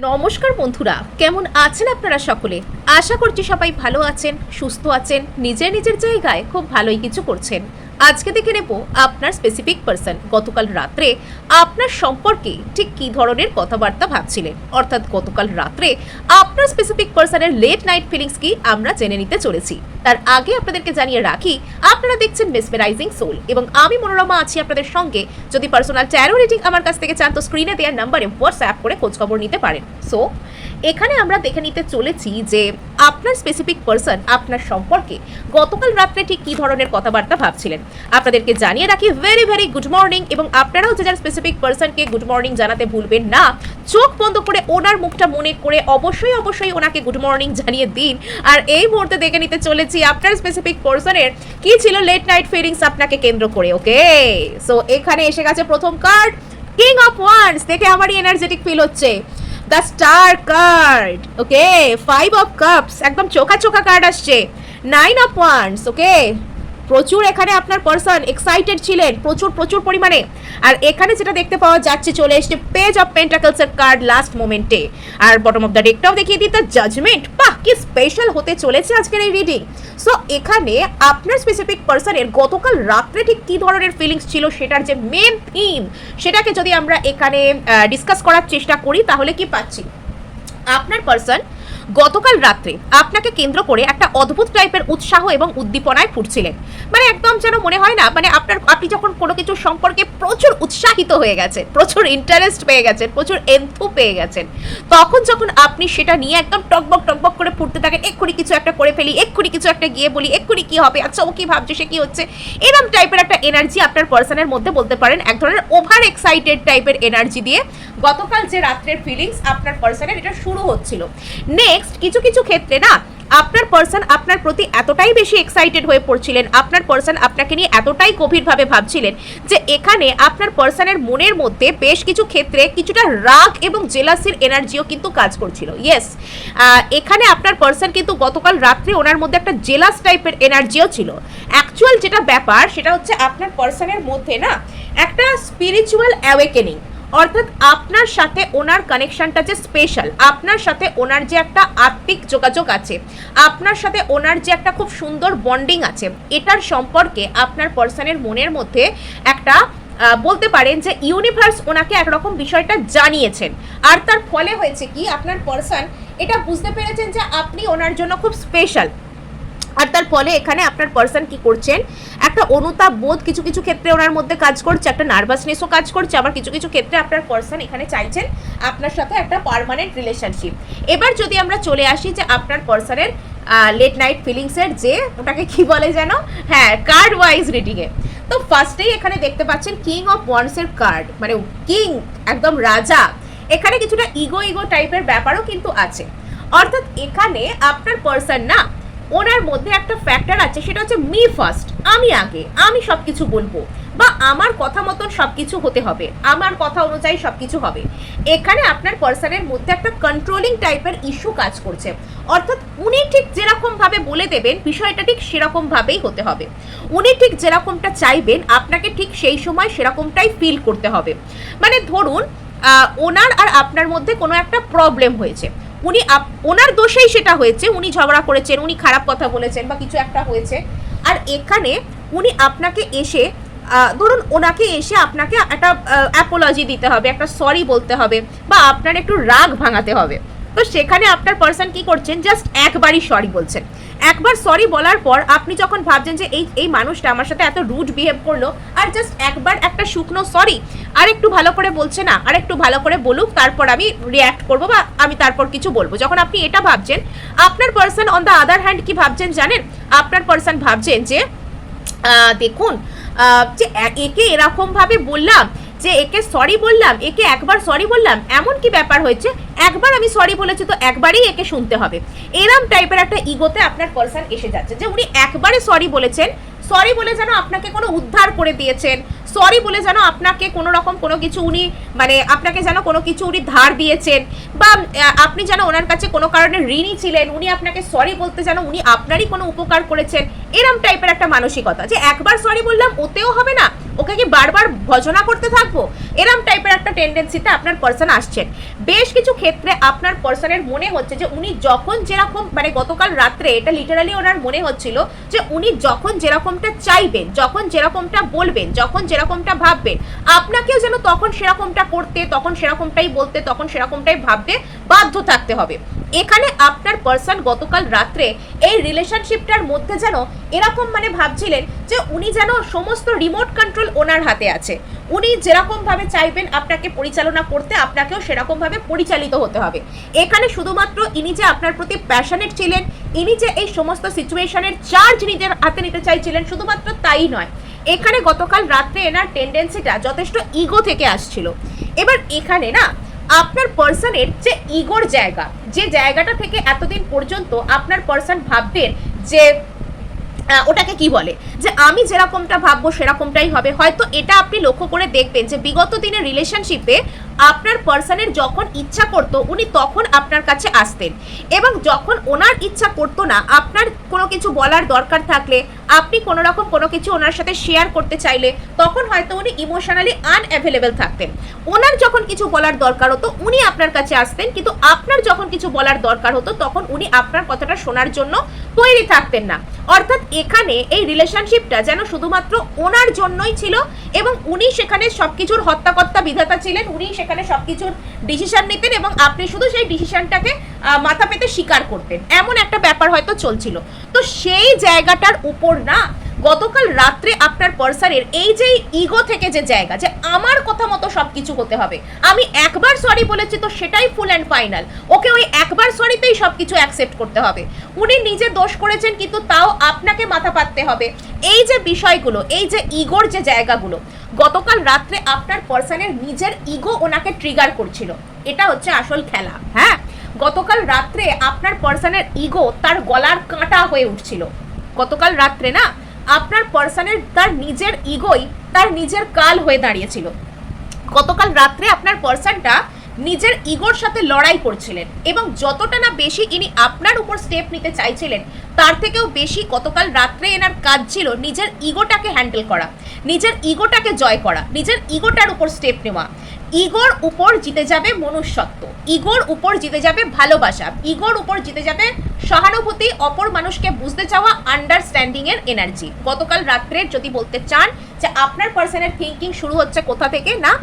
নমস্কার বন্ধুরা, কেমন আছেন আপনারা সকলে? আশা করছি সবাই ভালো আছেন, সুস্থ আছেন, নিজের নিজের জায়গায় খুব ভালোই কিছু করছেন। আজকে দেখে নেব আপনার স্পেসিফিক পার্সন গতকাল রাত্রে আপনার সম্পর্কে ঠিক কী ধরনের কথাবার্তা ভাবছিলেন, অর্থাৎ গতকাল রাত্রে আপনার স্পেসিফিক পার্সনের লেট নাইট ফিলিংস কি আমরা জেনে নিতে চলেছি। তার আগে আপনাদেরকে জানিয়ে রাখি, আপনারা দেখছেন মেসমেরাইজিং সোল এবং আমি মনোরমা আছি আপনাদের সঙ্গে। যদি পার্সোনাল ট্যারো রিডিং আমার কাছ থেকে চান তো স্ক্রিনে দেওয়ার নাম্বারে হোয়াটসঅ্যাপ করে খোঁজখবর নিতে পারেন। সো এখানে আমরা দেখে নিতে চলেছি যে আপনার স্পেসিফিক পার্সন আপনার সম্পর্কে গতকাল রাত্রে ঠিক কী ধরনের কথাবার্তা ভাবছিলেন। আপনাদেরকে জানিয়ে রাখি ভেরি ভেরি গুড মর্নিং, এবং আপনারাও যে যার স্পেসিফিক পার্সনকে গুড মর্নিং জানাতে ভুলবেন না। চোখ বন্ধ করে ওনার মুখটা মনে করে অবশ্যই ওনাকে গুড মর্নিং জানিয়ে দিন। আর এই মুহূর্তে দেখে নিতে চলেছি আপনার স্পেসিফিক পার্সনের কি ছিল লেট নাইট ফিলিংস আপনাকে কেন্দ্র করে। ওকে, সো এখানে এসে গেছে প্রথম কার্ড, কিং অফ ওয়ান্স। দেখে আমারই এনার্জেটিক ফিল হচ্ছে। The star card, okay, 5 of cups, একদম চোখা কার্ড আসছে। 9 অফ ওয়ান্স, ওকে, প্রচুর এখানে আপনার পার্সন এক্সাইটেড ছিলেন প্রচুর পরিমাণে। আর এখানে যেটা দেখতে পাওয়া যাচ্ছে, চলে এসছে পেজ অফ পেন্টাকলস এর কার্ড লাস্ট মোমেন্টে। আর বটম অফ দ্য ডেকটাও দেখিয়ে দিই, দ্য জাজমেন্ট। বাহ, কি স্পেশাল হতে চলেছে আজকের এই রিডিং। সো এখানে আপনার স্পেসিফিক পার্সনের গতকাল রাত্রে ঠিক কী ধরনের ফিলিংস ছিল সেটার যে মেন থিম, সেটাকে যদি আমরা এখানে ডিসকাস করার চেষ্টা করি তাহলে কি পাচ্ছি, আপনার পার্সন গতকাল রাত্রে আপনাকে কেন্দ্র করে একটা অদ্ভুত টাইপের উৎসাহ এবং উদ্দীপনায় ফুটছিলেন। মানে একদম যেন মনে হয় না, মানে আপনি যখন কোনো কিছু সম্পর্কে প্রচুর উৎসাহিত হয়ে গেছেন, প্রচুর ইন্টারেস্ট পেয়ে গেছেন, প্রচুর এনথু পেয়ে গেছেন, তখন যখন আপনি সেটা নিয়ে একদম টকবক করে ফুটতে থাকেন, এক্ষুনি কিছু একটা করে ফেলি, এক্ষুনি কিছু একটা গিয়ে বলি, এক্ষুনি কি হবে, আচ্ছা ও কি ভাবছে, সে কি হচ্ছে, এরকম টাইপের একটা এনার্জি আপনার পার্সনের মধ্যে বলতে পারেন এক ধরনের ওভার এক্সাইটেড টাইপের এনার্জি দিয়ে গতকাল যে রাত্রের ফিলিংস আপনার পার্সনের এটা শুরু হচ্ছিল। নেক্সট কিছু ক্ষেত্রে না আপনার পার্সন আপনার প্রতি এতটাই বেশি এক্সাইটেড হয়ে পড়ছিলেন, আপনার পার্সন আপনাকে নিয়ে এতটাই গভীরভাবে ভাবছিলেন যে এখানে আপনার পার্সনের মনের মধ্যে বেশ কিছু ক্ষেত্রে কিছুটা রাগ এবং জেলাসির এনার্জিও কিন্তু কাজ করছিল। ইয়েস, এখানে আপনার পার্সন কিন্তু গতকাল রাত্রে ওনার মধ্যে একটা জেলাস টাইপের এনার্জিও ছিল। অ্যাকচুয়াল যেটা ব্যাপার সেটা হচ্ছে আপনার পার্সনের মধ্যে না একটা স্পিরিচুয়াল অ্যাওয়েকেনিং, অর্থাৎ আপনার সাথে ওনার কানেকশনটা যে স্পেশাল, আপনার সাথে ওনার যে একটা আত্মিক যোগাযোগ আছে, আপনার সাথে ওনার যে একটা খুব সুন্দর বন্ডিং আছে, এটার সম্পর্কে আপনার পার্সনের মনের মধ্যে একটা বলতে পারেন যে ইউনিভার্স ওনাকে একরকম বিষয়টা জানিয়েছেন। আর তার ফলে হয়েছে কি, আপনার পার্সন এটা বুঝতে পেরেছেন যে আপনি ওনার জন্য খুব স্পেশাল। আর তার ফলে এখানে আপনার পার্সন কি করছেন, একটা অনুতাপ বোধ কিছু ক্ষেত্রে ওনার মধ্যে কাজ করছে, একটা নার্ভাসনেসও কাজ করছে। আবার কিছু ক্ষেত্রে আপনার পার্সন এখানে চাইছেন আপনার সাথে একটা পার্মানেন্ট রিলেশনশিপ। এবার যদি আমরা চলে আসি যে আপনার পার্সনের লেট নাইট ফিলিংসের যে ওটাকে কি বলে যেন, হ্যাঁ, কার্ড ওয়াইজ রিডিংয়ে, তো ফার্স্টেই এখানে দেখতে পাচ্ছেন কিং অফ ওয়ান্সের কার্ড, মানে কিং একদম রাজা। এখানে কিছুটা ইগো টাইপের ব্যাপারও কিন্তু আছে, অর্থাৎ এখানে আপনার পার্সন না ওনার মধ্যে একটা ফ্যাক্টর আছে, সেটা হচ্ছে মি ফার্স্ট, আমি আগে, আমি সব কিছু বলবো, বা আমার কথা মতন সব কিছু হতে হবে, আমার কথা অনুযায়ী সব কিছু হবে। এখানে আপনার পার্সনের মধ্যে একটা কন্ট্রোলিং টাইপের ইস্যু কাজ করছে, অর্থাৎ উনি ঠিক যেরকমভাবে বলে দেবেন বিষয়টা ঠিক সেরকমভাবেই হতে হবে, উনি ঠিক যেরকমটা চাইবেন আপনাকে ঠিক সেই সময় সেরকমটাই ফিল করতে হবে। মানে ধরুন ওনার আর আপনার মধ্যে কোনো একটা প্রবলেম হয়েছে, উনি ওনার দোষেই সেটা হয়েছে, উনি ঝগড়া করেছেন, উনি খারাপ কথা বলেছেন বা কিছু একটা হয়েছে, আর এখানে উনি আপনাকে এসে ধরুন ওনাকে এসে আপনাকে একটা অ্যাপোলজি দিতে হবে, একটা সরি বলতে হবে, বা আপনার একটু রাগ ভাঙাতে হবে। তো সেখানে আপনার পার্সন কি করছেন, জাস্ট একবারই সরি বলছেন। একবার সরি বলার পর আপনি যখন ভাবছেন যে এই মানুষটা আমার সাথে এত রুড বিহেভ করলো, আর জাস্ট একবার একটা শুকনো সরি, আর একটু ভালো করে বলছে না, আর একটু ভালো করে বলুক, তারপর আমি রিয়্যাক্ট করবো বা আমি তারপর কিছু বলবো, যখন আপনি এটা ভাবছেন, আপনার person on the other hand কি ভাবছেন জানেন, আপনার পার্সন ভাবছেন যে দেখুন যে একে এরকমভাবে বললাম, যে একে সরি বললাম, একে একবার সরি বললাম, এমন কি ব্যাপার হয়েছে, একবার আমি সরি বলেছি তো একবারই একে শুনতে হবে, এরম টাইপের একটা ইগোতে আপনার পার্সন এসে যাচ্ছে যে উনি একবারে সরি বলেছেন, সরি বলে যেন আপনাকে কোনো উদ্ধার করে দিয়েছেন, সরি বলে যেন আপনাকে কোনো রকম কোনো কিছু উনি মানে আপনাকে যেন কোনো কিছু উনি ধার দিয়েছেন, বা আপনি যেন ওনার কাছে কোনো কারণে ঋণী ছিলেন, উনি আপনাকে সরি বলতে যেন উনি আপনারই কোনো উপকার করেছেন, এরম টাইপের একটা মানসিকতা, যে একবার সরি বললাম ওতেও হবে না, ওকে কি বারবার ভজনা করতে থাকবো, এরম টাইপের একটা টেন্ডেন্সিতে আপনার পার্সন আসছেন। বেশ কিছু ক্ষেত্রে আপনার পার্সনের মনে হচ্ছে যে উনি যখন যেরকম, মানে গতকাল রাত্রে এটা লিটারালি ওনার মনে হচ্ছিল যে উনি যখন যেরকমটা চাইবেন, যখন যেরকমটা বলবেন, যখন যেরকমটা ভাববেন, আপনাকেও যেন তখন সেরকমটা করতে, তখন সেরকমটাই বলতে, তখন সেরকমটাই ভাবতে বাধ্য থাকতে হবে। এখানে আপনার পার্সন গতকাল রাত্রে এই রিলেশনশিপটার মধ্যে যেন এরকম মানে ভাবছিলেন যে উনি যেন সমস্ত রিমোট কন্ট্রোল ওনার হাতে আছে, উনি যেরকম ভাবে চাইবেন আপনাকে পরিচালনা করতে, আপনাকেও সেরকম ভাবে পরিচালিত হতে হবে। এখানে শুধুমাত্র ইনি যে আপনার প্রতি প্যাশনেট ছিলেন, ইনি যে এই সমস্ত সিচুয়েশনের চার্জ নিজের হাতে নিতে চাইছিলেন, শুধুমাত্র তাই নয়, এখানে গতকাল রাত্রে এনার টেন্ডেন্সিটা যথেষ্ট ইগো থেকে আসছিল। এবার এখানে না আপনার পার্সনের যে ইগোর জায়গা, যে জায়গাটা থেকে এতদিন পর্যন্ত আপনার পার্সন ভাবতেন যে ওটাকে কি বলে, যে আমি যেরকমটা ভাববো সেরকমটাই হবে, হয়তো এটা আপনি লক্ষ্য করে দেখবেন যে বিগত দিনের রিলেশনশিপে আপনার পার্সনের যখন ইচ্ছা করতো উনি তখন আপনার কাছে আসতেন, এবং যখন ওনার ইচ্ছা করতো না, আপনার কোনো কিছু বলার দরকার থাকলে, আপনি কোনো রকম কোনো কিছু ওনার সাথে শেয়ার করতে চাইলে, তখন হয়তো উনি ইমোশনালি আনঅ্যাভেলেবেল থাকতেন। ওনার যখন কিছু বলার দরকার হতো উনি আপনার কাছে আসতেন, কিন্তু আপনার যখন কিছু বলার দরকার হতো তখন উনি আপনার কথাটা শোনার জন্য তৈরি থাকতেন না। অর্থাৎ এখানে এই রিলেশনশিপটা যেন শুধুমাত্র ওনার জন্যই ছিল, এবং উনি সেখানে সবকিছুর হত্যাকর্তা বিধাতা ছিলেন, উনি সেখানে সবকিছুর ডিসিশন নিতেন, এবং আপনি শুধু সেই ডিসিশনটাকে মাথা পেতে স্বীকার করতেন, এমন একটা ব্যাপার হয়তো চলছিল। তো সেই জায়গাটার উপর না গতকাল রাত্রে আপনার পার্সনের এই যে ইগো থেকে যে জায়গা, যে আমার কথা মতো সবকিছু হতে হবে, আমি একবার সরি বলেছি তো সেটাই ফুল অ্যান্ড ফাইনাল, ওকে ওই একবার সরিতেই সবকিছু অ্যাকসেপ্ট করতে হবে, উনি নিজে দোষ করেছেন কিন্তু তাও আপনাকে মাথা পাততে হবে, এই যে বিষয়গুলো, এই যে ইগোর যে জায়গাগুলো, গতকাল রাত্রে আপনার পার্সনের নিজের ইগো ওনাকে ট্রিগার করছিল। এটা হচ্ছে আসল খেলা। হ্যাঁ, গতকাল রাত্রে আপনার পার্সনের ইগো তার গলার কাঁটা হয়ে উঠছিল। গতকাল রাত্রে না আপনার পার্সনের তার নিজের ইগোই তার নিজের কাল হয়ে দাঁড়িয়েছিল। গতকাল রাত্রে আপনার পার্সনটা নিজের ইগোর সাথে লড়াই করছিলেন, এবং যতটা না বেশি ইনি আপনার উপর স্টেপ নিতে চাইছিলেন তার থেকেও বেশি গতকাল রাত্রে এনার কাজ ছিল নিজের ইগোটাকে হ্যান্ডেল করা, নিজের ইগোটাকে জয় করা, নিজের ইগোটার উপর স্টেপ নেওয়া। ইগোর উপর জিতে যাবে মনুষ্যত্ব, ইগোর উপর জিতে যাবে ভালোবাসা, ইগোর উপর জিতে যাবে সহানুভূতি, অপর মানুষকে বুঝতে চাওয়া, আন্ডারস্ট্যান্ডিং এর এনার্জি। গতকাল রাত্রে যদি বলতে চান যে আপনার পার্সনের থিঙ্কিং শুরু হচ্ছে কোথা থেকে, না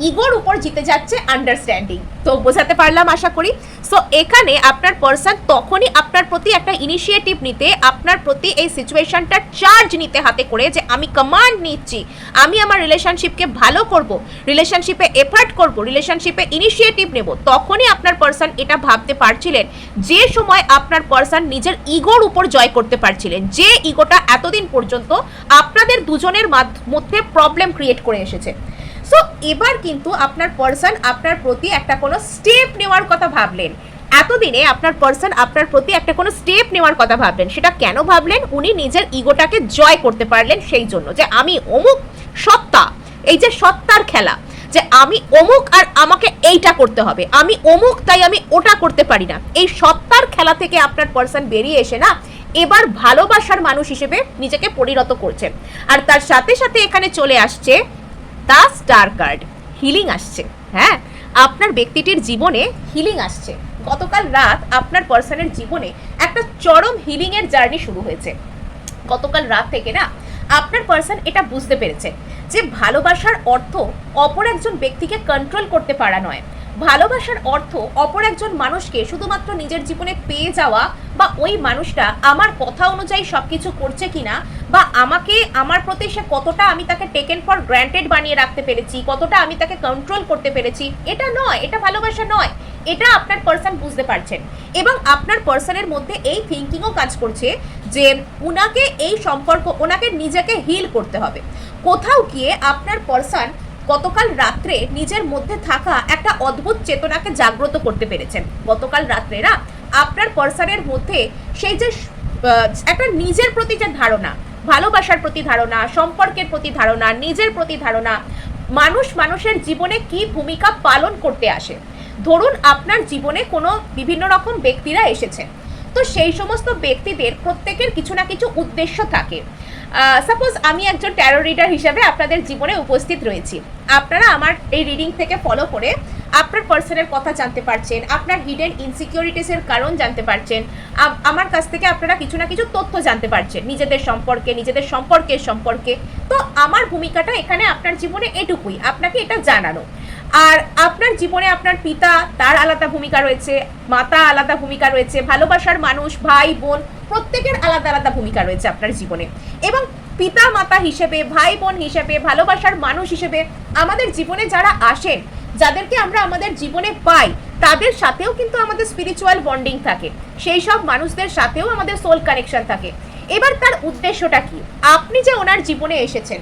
ইগোর উপর জিতে যাচ্ছে আন্ডারস্ট্যান্ডিং। তো বোঝাতে পারলাম আশা করি। সো এখানে আপনার পার্সন তখনই আপনার প্রতি একটা ইনিশিয়েটিভ নিতে, আপনার প্রতি এই সিচুয়েশনটা চার্জ নিতে হাতে করে, যে আমি কমান্ড নিচ্ছি, আমি আমার রিলেশনশিপকে ভালো করব, রিলেশনশিপে এফার্ট করব, রিলেশনশিপে ইনিশিয়েটিভ নেব, তখনই আপনার পার্সন এটা ভাবতে পারছিলেন যে সময় আপনার পার্সন নিজের ইগোর উপর জয় করতে পারছিলেন, যে ইগোটা এতদিন পর্যন্ত আপনাদের দুজনের মধ্যে প্রবলেম ক্রিয়েট করে এসেছে। সো এবার কিন্তু আপনার পার্সন আপনার প্রতি একটা কোনো স্টেপ নেওয়ার কথা ভাবলেন। এতদিনে আপনার পার্সন আপনার প্রতি একটা কোনো স্টেপ নেওয়ার কথা ভাবলেন। সেটা কেন ভাবলেন? উনি নিজের ইগোটাকে জয় করতে পারলেন সেই জন্য, যে আমি অমুক সত্তা, এই যে সত্তার খেলা, যে আমি অমুক আর আমাকে এইটা করতে হবে, আমি অমুক তাই আমি ওটা করতে পারি না, এই সত্তার খেলা থেকে আপনার পার্সন বেরিয়ে এসে না এবার ভালোবাসার মানুষ হিসেবে নিজেকে পরিণত করছেন। আর তার সাথে সাথে এখানে চলে আসছে দ্য স্টার কার্ড, হিলিং আসছে। হ্যাঁ, আপনার ব্যক্তিটির জীবনে হিলিং আসছে। গতকাল রাত আপনার পার্সনের জীবনে একটা চরম হিলিং এর জার্নি শুরু হয়েছে। গতকাল রাত থেকে না আপনার পার্সন এটা বুঝতে পেরেছে যে ভালোবাসার অর্থ অপর একজন ব্যক্তিকে কন্ট্রোল করতে পারা নয়, ভালোবাসার অর্থ অপর একজন মানুষকে শুধুমাত্র নিজের জীবনে পেয়ে যাওয়া, বা ওই মানুষটা আমার কথা অনুযায়ী সবকিছু করছে কিনা, বা আমাকে আমার প্রতি সে কতটা আমি তাকে টেকেন ফর গ্র্যান্টেড বানিয়ে রাখতে পেরেছি, কতটা আমি তাকে কন্ট্রোল করতে পেরেছি, এটা নয়, এটা ভালোবাসা নয়। এটা আপনার পার্সন বুঝতে পারছেন, এবং আপনার পার্সনের মধ্যে এই থিঙ্কিংও কাজ করছে যে উনাকে এই সম্পর্ক, ওনাকে নিজেকে হিল করতে হবে। কোথাও গিয়ে আপনার পার্সন গতকাল রাত্রে নিজের মধ্যে থাকা একটা অদ্ভুত চেতনাকে জাগ্রত করতে পেরেছেন। গতকাল রাত্রে না আপনার পার্সনের মধ্যে সেই যে একটা নিজের প্রতি যে ধারণা, ভালোবাসার প্রতি ধারণা, সম্পর্কের প্রতি ধারণা, নিজের প্রতি ধারণা, মানুষ মানুষের জীবনে কি ভূমিকা পালন করতে আসে। ধরুন আপনার জীবনে কোনো বিভিন্ন রকম ব্যক্তিরা এসেছেন, তো সেই সমস্ত ব্যক্তিদের প্রত্যেকের কিছু না কিছু উদ্দেশ্য থাকে। সাপোজ আমি একজন ট্যারো রিডার হিসেবে আপনাদের জীবনে উপস্থিত রয়েছি, আপনারা আমার এই রিডিং থেকে ফলো করে আপনার পার্সনের কথা জানতে পারছেন, আপনার হিডেন ইনসিকিউরিটিসের কারণ জানতে পারছেন, আমার কাছ থেকে আপনারা কিছু না কিছু তথ্য জানতে পারছেন নিজেদের সম্পর্কে, নিজেদের সম্পর্কে। তো আমার ভূমিকাটা এখানে আপনার জীবনে এটুকুই, আপনাকে এটা জানানো। আর আপনার জীবনে আপনার পিতা, তার আলাদা ভূমিকা রয়েছে, মাতা আলাদা ভূমিকা রয়েছে, ভালোবাসার মানুষ, ভাই বোন, প্রত্যেকের আলাদা আলাদা ভূমিকা রয়েছে আপনার জীবনে। এবং পিতা মাতা হিসেবে, ভাই বোন হিসেবে, ভালোবাসার মানুষ হিসেবে আমাদের জীবনে যারা আসেন, যাদেরকে আমরা আমাদের জীবনে পাই, তাদের সাথেও কিন্তু আমাদের স্পিরিচুয়াল বন্ডিং থাকে, সেই সব মানুষদের সাথেও আমাদের সোল কানেকশন থাকে। এবার তার উদ্দেশ্যটা কি? আপনি যে ওনার জীবনে এসেছেন,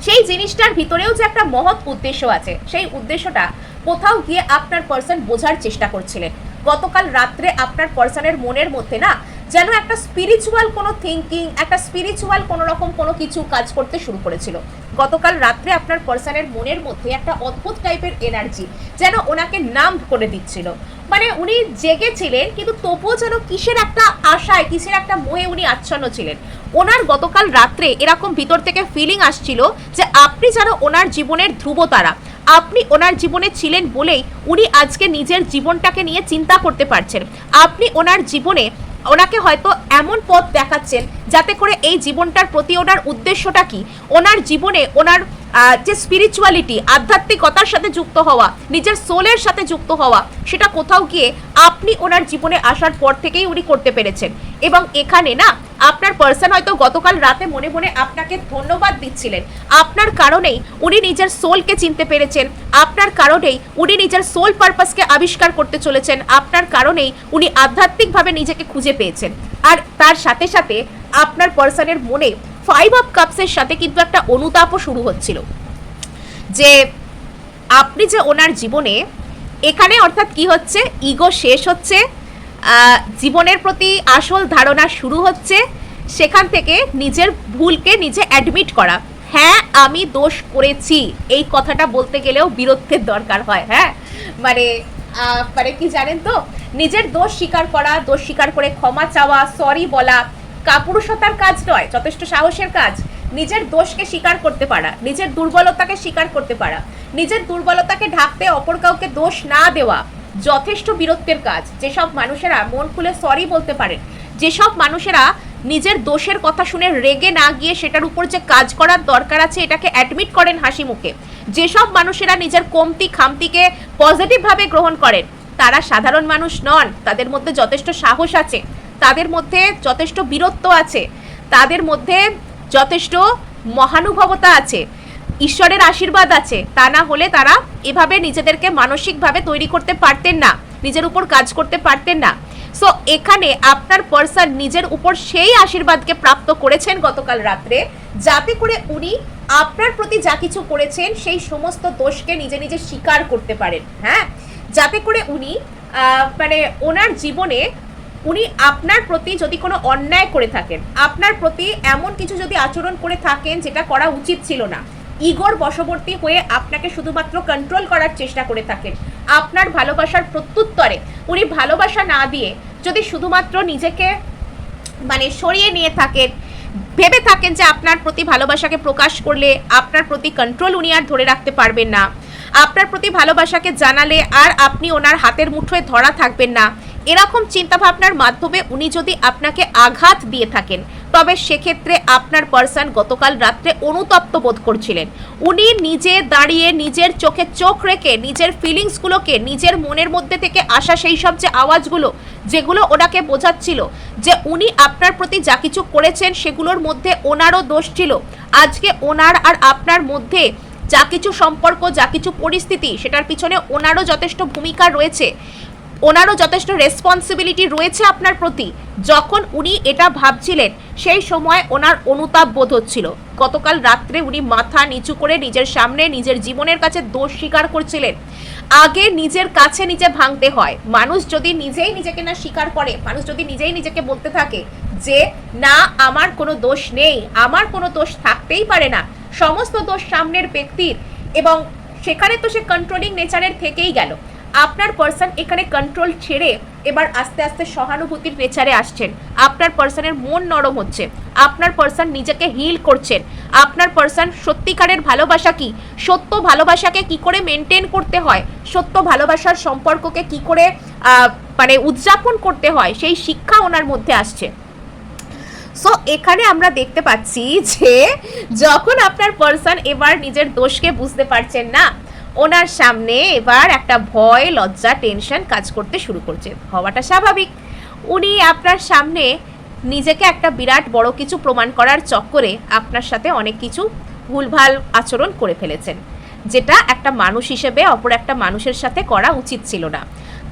সেই জিনিসটার ভিতরেও যে একটা মহৎ উদ্দেশ্য আছে, সেই উদ্দেশ্যটা কোথাও গিয়ে আপনার পার্সন বোঝার চেষ্টা করছিলেন। গতকাল রাত্রে আপনার পার্সনের মনের মধ্যে না যেন একটা স্পিরিচুয়াল কোনো থিঙ্কিং, একটা স্পিরিচুয়াল কোনো রকম কোনো কিছু কাজ করতে শুরু করেছিল। গতকাল রাত্রে আপনার পার্সনের মনের মধ্যে একটা অদ্ভুত টাইপের এনার্জি যেন ওনাকে নাম করে দিচ্ছিল। মানে উনি জেগেছিলেন, কিন্তু তবুও যেন কিসের একটা আশায়, কিসের একটা মোহে উনি আচ্ছন্ন ছিলেন। ওনার গতকাল রাত্রে এরকম ভিতর থেকে ফিলিং আসছিল যে আপনি যেন ওনার জীবনের ধ্রুবতারা, আপনি ওনার জীবনে ছিলেন বলেই উনি আজকে নিজের জীবনটাকে নিয়ে চিন্তা করতে পারছেন। আপনি ওনার জীবনে ওনাকে হয়তো এমন পথ দেখাচ্ছেন যাতে করে এই জীবনটার প্রতি ওনার উদ্দেশ্যটা কি, ওনার জীবনে ওনার যে স্পিরিচুয়ালিটি, আধ্যাত্মিকতার সাথে যুক্ত হওয়া, নিজের সোলের সাথে যুক্ত হওয়া, সেটা কোথাও গিয়ে আপনি ওনার জীবনে আসার পর থেকেই উনি করতে পেরেছেন। এবং এখানে না আপনার পার্সন হয়তো গতকাল রাতে মনে মনে আপনাকে ধন্যবাদ দিচ্ছিলেন। আপনার কারণেই উনি নিজের সোলকে চিনতে পেরেছেন, আপনার কারণেই উনি নিজের সোল পারপাসকে আবিষ্কার করতে চলেছেন, আপনার কারণেই উনি আধ্যাত্মিকভাবে নিজেকে খুঁজে পেয়েছেন। আর তার সাথে সাথে আপনার পার্সনের মনে 5 অফ কাপসের সাথে কিন্তু একটা অনুতাপও শুরু হচ্ছিল যে আপনি যে ওনার জীবনে এখানে, অর্থাৎ কি হচ্ছে, ইগো শেষ হচ্ছে, জীবনের প্রতি আসল ধারণা শুরু হচ্ছে, সেখান থেকে নিজের ভুলকে নিজে অ্যাডমিট করা। হ্যাঁ আমি দোষ করেছি, এই কথাটা বলতে গেলেও বীরত্বের দরকার হয়। হ্যাঁ মানে কি জানেন তো, নিজের দোষ স্বীকার করা, দোষ স্বীকার করে ক্ষমা চাওয়া, সরি বলা কাপুরুষতার কাজ নয়, যথেষ্ট সাহসের কাজ। নিজের দোষকে স্বীকার করতে পারা, নিজের দুর্বলতাকে স্বীকার করতে পারা, নিজের দুর্বলতাকে ঢাকতে অপর কাউকে দোষ না দেওয়া যথেষ্ট বীরত্বের কাজ। যেসব মানুষেরা মন খুলে সরি বলতে পারেন, যেসব মানুষেরা নিজের দোষের কথা শুনে রেগে না গিয়ে সেটার উপর যে কাজ করার দরকার আছে এটাকে অ্যাডমিট করেন হাসি মুখে, যেসব মানুষেরা নিজের কমতি খামতিকে পজিটিভভাবে গ্রহণ করেন, তারা সাধারণ মানুষ নন। তাদের মধ্যে যথেষ্ট সাহস আছে, তাদের মধ্যে যথেষ্ট বীরত্ব আছে, তাদের মধ্যে যথেষ্ট মহানুভবতা আছে, ঈশ্বরের আশীর্বাদ আছে। তা না হলে তারা এভাবে নিজেদেরকে মানসিকভাবে তৈরি করতে পারতেন না, নিজের উপর কাজ করতে পারতেন না। সো এখানে আপনার পার্সন নিজের উপর সেই আশীর্বাদকে প্রাপ্ত করেছেন গতকাল রাত্রে, যাতে করে উনি আপনার প্রতি যা কিছু করেছেন সেই সমস্ত দোষকে নিজে নিজে স্বীকার করতে পারেন। হ্যাঁ, যাতে করে উনি মানে ওনার জীবনে উনি আপনার প্রতি যদি কোনো অন্যায় করে থাকেন, আপনার প্রতি এমন কিছু যদি আচরণ করে থাকেন যেটা করা উচিত ছিল না, ইগোর বশবর্তী হয়ে আপনাকে শুধুমাত্র কন্ট্রোল করার চেষ্টা করে থাকেন, আপনার ভালোবাসার প্রত্যুত্তরে উনি ভালোবাসা না দিয়ে যদি শুধুমাত্র নিজেকে মানে সরিয়ে নিয়ে থাকেন, ভেবে থাকেন যে আপনার প্রতি ভালোবাসাকে প্রকাশ করলে আপনার প্রতি কন্ট্রোল উনি আর ধরে রাখতে পারবেন না, আপনার প্রতি ভালোবাসাকে জানালে আর আপনি ওনার হাতের মুঠোয় ধরা থাকবেন না, এরকম চিন্তাভাবনার মাধ্যমে উনি যদি আপনাকে আঘাত দিয়ে থাকেন, তবে সেক্ষেত্রে আপনার পার্সন গতকাল রাত্রে অনুতপ্ত বোধ করছিলেন। উনি নিজে দাঁড়িয়ে নিজের চোখে চোখ রেখে নিজের ফিলিংসগুলোকে, নিজের মনের মধ্যে থেকে আসা সেই সব যে আওয়াজগুলো যেগুলো ওনাকে বোঝাচ্ছিল যে উনি আপনার প্রতি যা কিছু করেছেন সেগুলোর মধ্যে ওনারও দোষ ছিল, আজকে ওনার আর আপনার মধ্যে যা কিছু সম্পর্ক, যা কিছু পরিস্থিতি, সেটার পিছনে ওনারও যথেষ্ট ভূমিকা রয়েছে, ওনারও যথেষ্ট রেসপন্সিবিলিটি রয়েছে আপনার প্রতি। যখন উনি এটা ভাবছিলেন সেই সময় ওনার অনুতাপ বোধ হচ্ছিল। গতকাল রাত্রে উনি মাথা নিচু করে নিজের সামনে নিজের জীবনের কাছে দোষ স্বীকার করছিলেন। আগে নিজের কাছে নিজে ভাঙতে হয়। মানুষ যদি নিজেই নিজেকে না স্বীকার করে, মানুষ যদি নিজেই নিজেকে বলতে থাকে যে না আমার কোনো দোষ নেই, আমার কোনো দোষ থাকতেই পারে না, সমস্ত দোষ সামনের ব্যক্তির, এবং সেখানে তো সে কন্ট্রোলিং নেচারের থেকেই গেল। আপনার পার্সন এখানে কন্ট্রোল ছেড়ে এবার আস্তে আস্তে সহানুভূতির নেচারে আসছেন। আপনার পার্সনের মন নরম হচ্ছে, আপনার পার্সন নিজেকে হিল করছেন। আপনার পার্সন সত্যিকারের ভালোবাসা কি, সত্য ভালোবাসাকে কি করে মেনটেন করতে হয়, সত্য ভালোবাসার সম্পর্ককে কি করে মানে উদযাপন করতে হয়, সেই শিক্ষা ওনার মধ্যে আসছে। সো এখানে আমরা দেখতে পাচ্ছি যে যখন আপনার পার্সন এবার নিজের দোষকে বুঝতে পারছেন না, ওনার সামনে এবার একটা ভয়, লজ্জা, টেনশন কাজ করতে শুরু করছে। হওয়াটা স্বাভাবিক। উনি আপনার সামনে নিজেকে একটা বিরাট বড় কিছু প্রমাণ করার চক্করে আপনার সাথে অনেক কিছু ভুলভাল আচরণ করে ফেলেছেন, যেটা একটা মানুষ হিসেবে অপর একটা মানুষের সাথে করা উচিত ছিল না।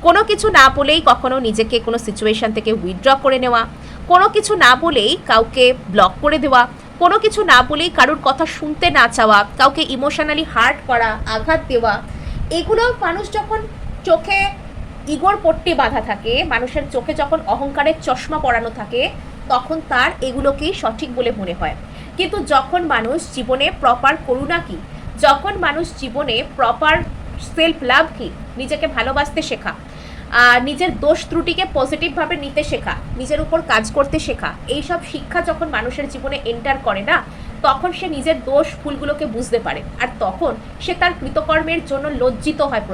কোনো কিছু না বলেই কখনো নিজেকে কোনো সিচুয়েশন থেকে উইথড্র করে নেওয়া, কোনো কিছু না বলেই কাউকে ব্লক করে দেওয়া, কোনো কিছু না বলেই কারোর কথা শুনতে না চাওয়া, কাউকে ইমোশনালি হার্ট করা, আঘাত দেওয়া, এগুলো মানুষ যখন চোখে ইগোর পট্টি বাঁধা থাকে, মানুষের চোখে যখন অহংকারের চশমা পরানো থাকে, তখন তার এগুলোকেই সঠিক বলে মনে হয়। কিন্তু যখন মানুষ জীবনে প্রপার করুণা কি, যখন মানুষ জীবনে প্রপার সেলফ লাভ কি, নিজেকে ভালোবাসতে শেখা, নিজের দোষ ত্রুটিকে পজিটিভভাবে নিতে শেখা, নিজের উপর কাজ করতে শেখা, এইসব শিক্ষা যখন মানুষের জীবনে এন্টার করে না, তখন সে নিজের দোষ ভুলগুলোকে বুঝতে পারে। আর তখন সে তার কৃতকর্মের জন্য লজ্জিত হয়।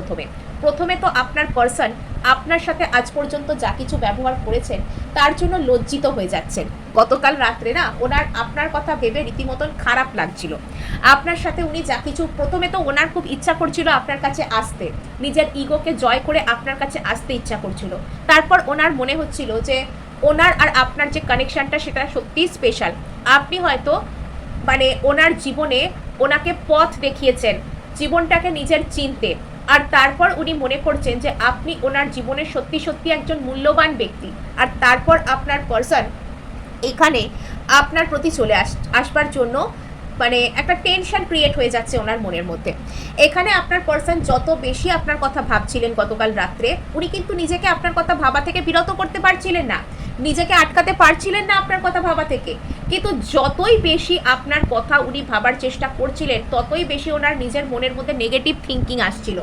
প্রথমে তো আপনার পার্সন আপনার সাথে আজ পর্যন্ত যা কিছু ব্যবহার করেছেন তার জন্য লজ্জিত হয়ে যাচ্ছেন। গতকাল রাত্রে না ওনার আপনার কথা ভেবে রীতিমতন খারাপ লাগছিল। আপনার সাথে উনি যা কিছু, প্রথমে তো ওনার খুব ইচ্ছা করছিল আপনার কাছে আসতে, নিজের ইগোকে জয় করে আপনার কাছে আসতে ইচ্ছা করছিল। তারপর ওনার মনে হচ্ছিল যে ওনার আর আপনার যে কানেকশনটা সেটা সত্যিই স্পেশাল। আপনি হয়তো মানে ওনার জীবনে ওনাকে পথ দেখিয়েছেন, জীবনটাকে নিজের চিনতে, আর তারপর উনি মনে করছেন যে আপনি ওনার জীবনের সত্যি সত্যি একজন মূল্যবান ব্যক্তি। আর তারপর আপনার পার্সন এখানে আপনার প্রতি চলে আসবার জন্য মানে একটা টেনশন ক্রিয়েট হয়ে যাচ্ছে ওনার মনের মধ্যে। এখানে আপনার পার্সন যত বেশি আপনার কথা ভাবছিলেন গতকাল রাত্রে, উনি কিন্তু নিজেকে আপনার কথা ভাবা থেকে বিরত করতে পারছিলেন না, নিজেকে আটকাতে পারছিলেন না আপনার কথা ভাবা থেকে। কিন্তু যতই বেশি আপনার কথা উনি ভাবার চেষ্টা করছিলেন, ততই বেশি ওনার নিজের মনের মধ্যে নেগেটিভ থিঙ্কিং আসছিল,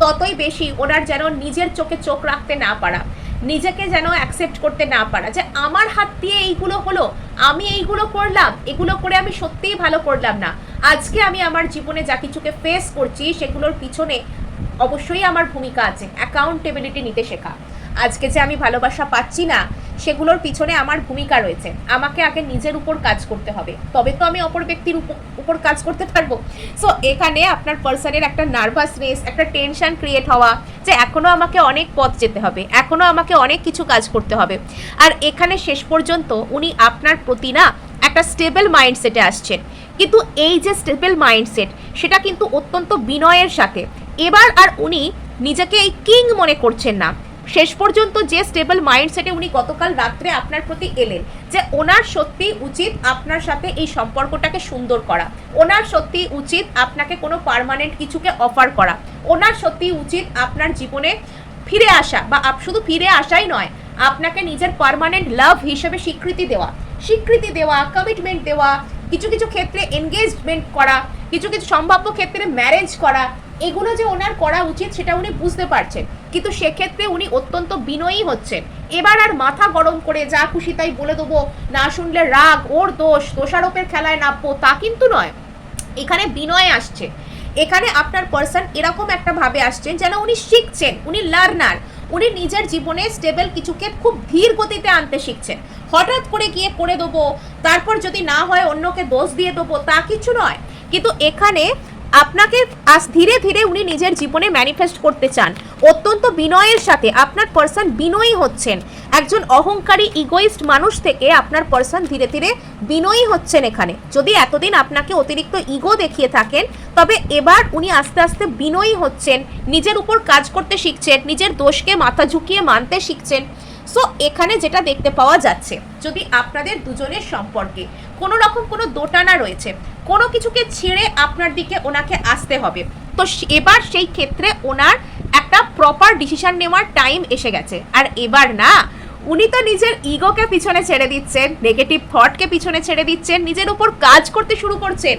ততই বেশি ওনার যেন নিজের চোখে চোখ রাখতে না পারা, নিজেকে যেন অ্যাকসেপ্ট করতে না পারা, যে আমার হাত দিয়ে এইগুলো হলো, আমি এইগুলো করলাম, এগুলো করে আমি সত্যিই ভালো করলাম না। আজকে আমি আমার জীবনে যা কিছুকে ফেস করছি সেগুলোর পিছনে অবশ্যই আমার ভূমিকা আছে। অ্যাকাউন্টেবিলিটি নিতে শেখা। আজকে যে আমি ভালোবাসা পাচ্ছি না সেগুলোর পিছনে আমার ভূমিকা রয়েছে। আমাকে আগে নিজের উপর কাজ করতে হবে, তবে তো আমি অপর ব্যক্তির উপর কাজ করতে পারবো। সো এখানে আপনার পার্সনের একটা নার্ভাসনেস, একটা টেনশন ক্রিয়েট হওয়া, যে এখনও আমাকে অনেক পথ যেতে হবে, এখনও আমাকে অনেক কিছু কাজ করতে হবে। আর এখানে শেষ পর্যন্ত উনি আপনার প্রতি না একটা স্টেবল মাইন্ডসেটে আসছেন। কিন্তু এই যে স্টেবল মাইন্ডসেট, সেটা কিন্তু অত্যন্ত বিনয়ের সাথে। এবার আর উনি নিজেকে এই কিং মনে করছেন না। শেষ পর্যন্ত যে স্টেবল মাইন্ডসেটে উনি গতকাল রাত্রে আপনার প্রতি এলেন, যে ওনার সত্যি উচিত আপনার সাথে এই সম্পর্কটাকে সুন্দর করা, ওনার সত্যি উচিত আপনাকে কোনো পার্মানেন্ট কিছুকে অফার করা, ওনার সত্যি উচিত আপনার জীবনে ফিরে আসা, বা শুধু ফিরে আসাই নয়, আপনাকে নিজের পার্মানেন্ট লাভ হিসেবে স্বীকৃতি দেওয়া, কমিটমেন্ট দেওয়া, কিছু কিছু ক্ষেত্রে এনগেজমেন্ট করা, কিছু কিছু সম্ভাব্য ক্ষেত্রে ম্যারেজ করা, এগুলো যে ওনার করা উচিত সেটা উনি বুঝতে পারছেন। কিন্তু সেক্ষেত্রে উনি অত্যন্ত বিনয়ী হচ্ছেন। এবার আর মাথা গরম করে যা খুশি তাই বলে দেবো, না শুনলে রাগ, ওর দোষারোপের খেলায় নামবো, তা কিন্তু নয়। এখানে বিনয় আসছে। এখানে আপনার পার্সন এরকম একটা ভাবে আসছেন যেন উনি শিখছেন, উনি লার্নার, উনি নিজের জীবনে স্টেবল কিছুকে খুব ধীর গতিতে আনতে শিখছেন। হঠাৎ করে গিয়ে করে দেবো, তারপর যদি না হয় অন্যকে দোষ দিয়ে দেবো, তা কিছু নয়। কিন্তু এখানে আপনাকে ধীরে ধীরে উনি নিজের জীবনে ম্যানিফেস্ট করতে চান। অত্যন্ত বিনয়ের সাথে আপনার পার্সন বিনয়ী হচ্ছেন। একজন অহংকারী ইগোইস্ট মানুষ থেকে আপনার পার্সন ধীরে ধীরে বিনয়ী হচ্ছেন। এখানে যদি এতদিন আপনাকে অতিরিক্ত ইগো দেখিয়ে থাকেন, তবে এবার উনি আস্তে আস্তে বিনয়ী হচ্ছেন, নিজের উপর কাজ করতে শিখছেন, নিজের দোষকে মাথা ঝুঁকিয়ে মানতে শিখছেন। সো এখানে যেটা দেখতে পাওয়া যাচ্ছে, যদি আপনাদের দুজনের সম্পর্কে কোনো রকম কোনো দোটানা রয়েছে, কোনো কিছুকে ছেড়ে আপনার দিকে ওনাকে আসতে হবে, তো এবার সেই ক্ষেত্রে ওনার একটা প্রপার ডিসিশন নেওয়ার টাইম এসে গেছে। আর এবার না, উনি তো নিজের ইগোকে পিছনে ছেড়ে দিচ্ছেন, নেগেটিভ থটকে পিছনে ছেড়ে দিচ্ছেন, নিজের উপর কাজ করতে শুরু করছেন।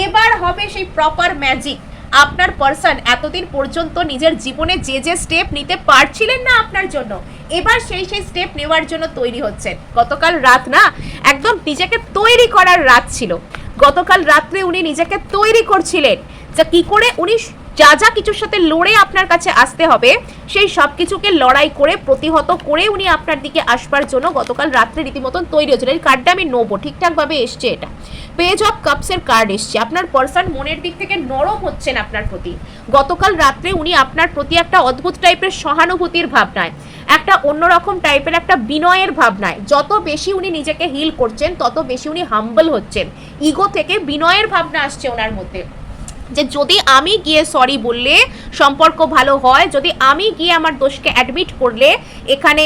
এবার হবে সেই প্রপার ম্যাজিক। আপনার পার্সন এতদিন পর্যন্ত নিজের জীবনে যে যে স্টেপ নিতে পারছিলেন না আপনার জন্য, এবার সেই স্টেপ নেওয়ার জন্য তৈরি হচ্ছেন। গতকাল রাত না একদম নিজেকে তৈরি করার রাত ছিল। গতকাল রাত্রে উনি নিজেকে তৈরি করছিলেন যে কি করে উনি যা যা কিছুর সাথে লড়ে আপনার কাছে আসতে হবে সেই সব কিছুকে লড়াই করে প্রতিহত করে উনি আপনার দিকে আসবার জন্য গতকাল রাত্রে রীতিমতন তৈরি হচ্ছিল। এই কার্ডটা আমি নেবো, ঠিকঠাকভাবে এসছে এটা। পেজ অফ কাপসের কার্ড এসছে। আপনার পার্সন মনের দিক থেকে নরম হচ্ছেন আপনার প্রতি। গতকাল রাত্রে উনি আপনার প্রতি একটা অদ্ভুত টাইপের সহানুভূতির ভাবনায়, একটা অন্যরকম টাইপের একটা বিনয়ের ভাবনায়, যত বেশি উনি নিজেকে হিল করছেন তত বেশি উনি হাম্বল হচ্ছেন। ইগো থেকে বিনয়ের ভাবনা আসছে ওনার মধ্যে, যে যদি আমি গিয়ে সরি বললে সম্পর্ক ভালো হয়, যদি আমি গিয়ে আমার দোষকে অ্যাডমিট করলে এখানে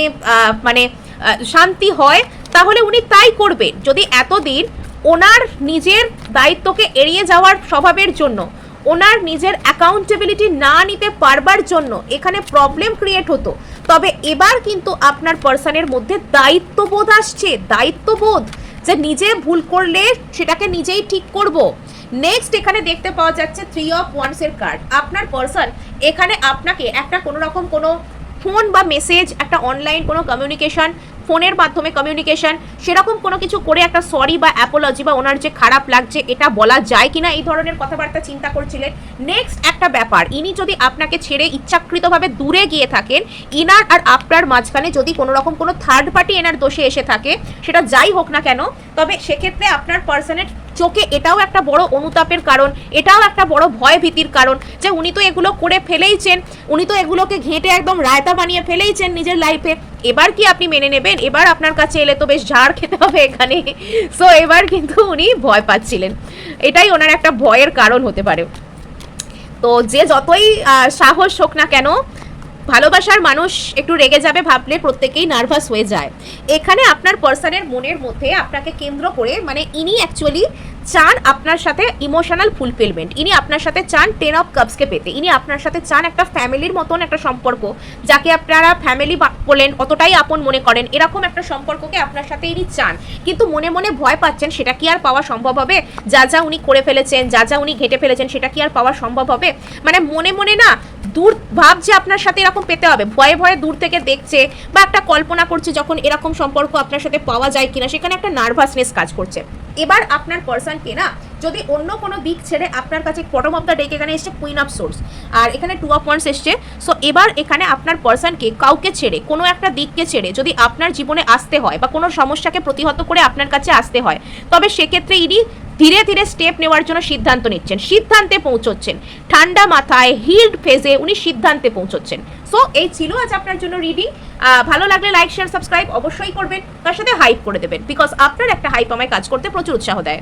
শান্তি হয়, তাহলে উনি তাই করবেন। যদি এতদিন ওনার নিজের দায়িত্বকে এড়িয়ে যাওয়ার স্বভাবের জন্য, ওনার নিজের অ্যাকাউন্টেবিলিটি না নিতে পারবার জন্য এখানে প্রবলেম ক্রিয়েট হতো, তবে এবার কিন্তু আপনার পার্সনের মধ্যে দায়িত্ববোধ আসছে। দায়িত্ববোধ যে নিজে ভুল করলে সেটাকে নিজেই ঠিক করব। নেক্সট এখানে দেখতে পাওয়া যাচ্ছে 3 অফ ওয়ান্ডসের কার্ড। আপনার পার্সন এখানে আপনাকে একটা কোনো রকম কোনো ফোন বা মেসেজ, একটা অনলাইন কোনো কমিউনিকেশন, ফোনের মাধ্যমে কমিউনিকেশন, সেরকম কোনো কিছু করে একটা সরি বা অ্যাপোলজি বা ওনার যে খারাপ লাগছে এটা বলা যায় কিনা এই ধরনের কথাবার্তা চিন্তা করছিলেন। নেক্সট একটা ব্যাপার, ইনি যদি আপনাকে ছেড়ে ইচ্ছাকৃতভাবে দূরে গিয়ে থাকেন, ইনার আর আপনার মাঝখানে যদি কোনো রকম কোনো থার্ড পার্টি এনার দোষে এসে থাকে, সেটা যাই হোক না কেন, তবে সেক্ষেত্রে আপনার পার্সনের চোখে এটাও একটা বড় অনুতাপের কারণ, এটাও একটা বড় ভয় ভীতির কারণ যে উনি তো এগুলো করে ফেলেইছেন, উনি তো এগুলোকে ঘেঁটে একদম রায়তা বানিয়ে ফেলেইছেন নিজের লাইফে। এবার কি আপনি মেনে নেবেন? এবার আপনার কাছে এলে তো বেশ ঝাড় খেতে হবে এখানে। সো এবার কিন্তু উনি ভয় পাচ্ছিলেন, এটাই ওনার একটা ভয়ের কারণ হতে পারে। তো যে যতই সাহস হোক না কেন, ভালোবাসার মানুষ একটু রেগে যাবে ভাবলে প্রত্যেকেই নার্ভাস হয়ে যায়। এখানে আপনার পার্সনের মনের মধ্যে আপনাকে কেন্দ্র করে ইনি অ্যাকচুয়ালি চান আপনার সাথে ইমোশনাল ফুলফিলমেন্ট, ইনি আপনার সাথে চান 10 অফ কাপসকে পেতে, ইনি আপনার সাথে চান একটা ফ্যামিলির মতন একটা সম্পর্ক, যাকে আপনারা ফ্যামিলি বলেন, অতটাই আপন মনে করেন, এরকম একটা সম্পর্ককে আপনার সাথে ইনি চান। কিন্তু মনে মনে ভয় পাচ্ছেন, সেটা কি আর পাওয়া সম্ভব হবে? যা যা উনি করে ফেলেছেন, যা যা উনি ঘেঁটে ফেলেছেন, সেটা কি আর পাওয়া সম্ভব হবে? মনে মনে না দূর ভাবছে আপনার সাথে এরকম পেতে হবে, ভয়ে ভয়ে দূর থেকে দেখছে বা একটা কল্পনা করছে যখন এরকম সম্পর্ক আপনার সাথে পাওয়া যায় কিনা, সেখানে একটা নার্ভাসনেস কাজ করছে। এবার আপনার পার্সনকে না যদি অন্য কোনো দিক ছেড়ে আপনার কাছে বটম অফ দ্য ডেক এখানে এসছে কুইন অফ সোর্স আর এখানে 2 অফ ওয়ান্ডস এসছে। সো এবার এখানে আপনার পার্সনকে কাউকে ছেড়ে, কোনো একটা দিককে ছেড়ে যদি আপনার জীবনে আসতে হয় বা কোনো সমস্যাকে প্রতিহত করে আপনার কাছে আসতে হয়, তবে সেক্ষেত্রে ইনি ধীরে ধীরে স্টেপ নেওয়ার জন্য সিদ্ধান্ত নিচ্ছেন, সিদ্ধান্তে পৌঁছচ্ছেন, ঠান্ডা মাথায় হিল্ড ফেজে উনি সিদ্ধান্তে পৌঁছচ্ছেন। সো এই ছিল আজ আপনার জন্য রিডিং। ভালো লাগলে লাইক শেয়ার সাবস্ক্রাইব অবশ্যই করবেন, তার সাথে হাইপ করে দেবেন, বিকজ আপনার একটা হাইপ আমায় কাজ করতে প্রচুর উৎসাহ দেয়।